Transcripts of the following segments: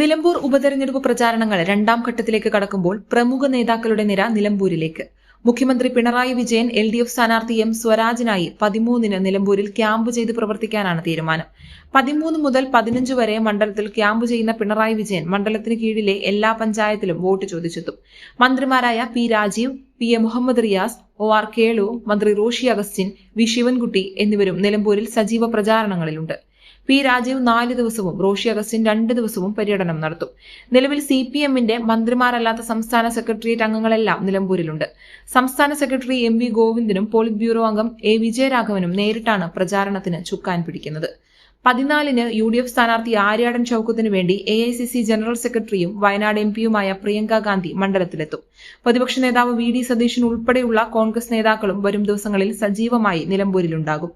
നിലമ്പൂർ ഉപതെരഞ്ഞെടുപ്പ് പ്രചാരണങ്ങൾ രണ്ടാം ഘട്ടത്തിലേക്ക് കടക്കുമ്പോൾ പ്രമുഖ നേതാക്കളുടെ നിര നിലമ്പൂരിലേക്ക്. മുഖ്യമന്ത്രി പിണറായി വിജയൻ LDF സ്ഥാനാർത്ഥി M സ്വരാജിനായി 13-ന് നിലമ്പൂരിൽ ക്യാമ്പ് ചെയ്ത് പ്രവർത്തിക്കാനാണ് തീരുമാനം. 13 മുതൽ 15 വരെ മണ്ഡലത്തിൽ ക്യാമ്പ് ചെയ്യുന്ന പിണറായി വിജയൻ മണ്ഡലത്തിന് കീഴിലെ എല്ലാ പഞ്ചായത്തിലും വോട്ട് ചോദിച്ചെത്തും. മന്ത്രിമാരായ P Rajeev, PA Muhammad Riyas, OR Kelu, മന്ത്രി റോഷി അഗസ്റ്റിൻ, V ശിവൻകുട്ടി എന്നിവരും നിലമ്പൂരിൽ സജീവ പ്രചാരണങ്ങളിലുണ്ട്. P രാജീവ് 4 ദിവസവും റോഷി അഗസ്റ്റിൻ 2 ദിവസവും പര്യടനം നടത്തും. നിലവിൽ CPM-ന്റെ മന്ത്രിമാരല്ലാത്ത സംസ്ഥാന സെക്രട്ടേറിയറ്റ് അംഗങ്ങളെല്ലാം നിലമ്പൂരിലുണ്ട്. സംസ്ഥാന സെക്രട്ടറി MV ഗോവിന്ദനും പോളിറ്റ് ബ്യൂറോ അംഗം A വിജയരാഘവനും നേരിട്ടാണ് പ്രചാരണത്തിന് ചുക്കാൻ പിടിക്കുന്നത്. 14-ന് UDF സ്ഥാനാർത്ഥി ആര്യാടൻ ഷൌക്കത്തിനു വേണ്ടി AICC ജനറൽ സെക്രട്ടറിയും വയനാട് MP-യുമായ പ്രിയങ്ക ഗാന്ധി മണ്ഡലത്തിലെത്തും. പ്രതിപക്ഷ നേതാവ് VD സതീശൻ ഉൾപ്പെടെയുള്ള കോൺഗ്രസ് നേതാക്കളും വരും ദിവസങ്ങളിൽ സജീവമായി നിലമ്പൂരിലുണ്ടാകും.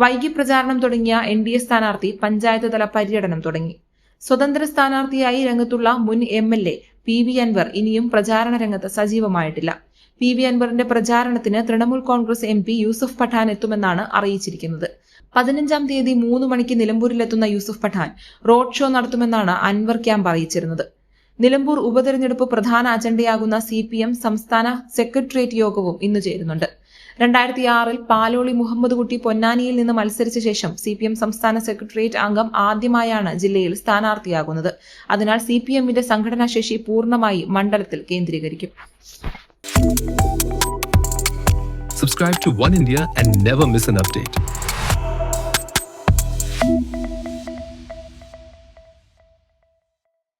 വൈകി പ്രചാരണം തുടങ്ങിയ NDA സ്ഥാനാർത്ഥി പഞ്ചായത്ത് തല പര്യടനം തുടങ്ങി. സ്വതന്ത്ര സ്ഥാനാർത്ഥിയായി രംഗത്തുള്ള മുൻ MLA PV അൻവർ ഇനിയും പ്രചാരണ രംഗത്ത് സജീവമായിട്ടില്ല. PV അൻവറിന്റെ പ്രചാരണത്തിന് തൃണമൂൽ കോൺഗ്രസ് MP യൂസഫ് പഠാൻ എത്തുമെന്നാണ് അറിയിച്ചിരിക്കുന്നത്. 15-ാം തീയതി 3 മണിക്ക് നിലമ്പൂരിലെത്തുന്ന യൂസഫ് പഠാൻ റോഡ് ഷോ നടത്തുമെന്നാണ് അൻവർ ക്യാമ്പ് അറിയിച്ചിരുന്നത്. നിലമ്പൂർ ഉപതെരഞ്ഞെടുപ്പ് പ്രധാന അജണ്ടയാകുന്ന CPM സംസ്ഥാന സെക്രട്ടേറിയറ്റ് യോഗവും ഇന്ന് ചേരുന്നുണ്ട്. 2006-ൽ പാലോളി മുഹമ്മദ് കുട്ടി പൊന്നാനിയിൽ നിന്ന് മത്സരിച്ച ശേഷം CPM സംസ്ഥാന സെക്രട്ടേറിയറ്റ് അംഗം ആദ്യമായാണ് ജില്ലയിൽ സ്ഥാനാർത്ഥിയാകുന്നത്. അതിനാൽ CPM-ന്റെ സംഘടനാശേഷി പൂർണ്ണമായി മണ്ഡലത്തിൽ കേന്ദ്രീകരിക്കും. Subscribe to One India and never miss an update.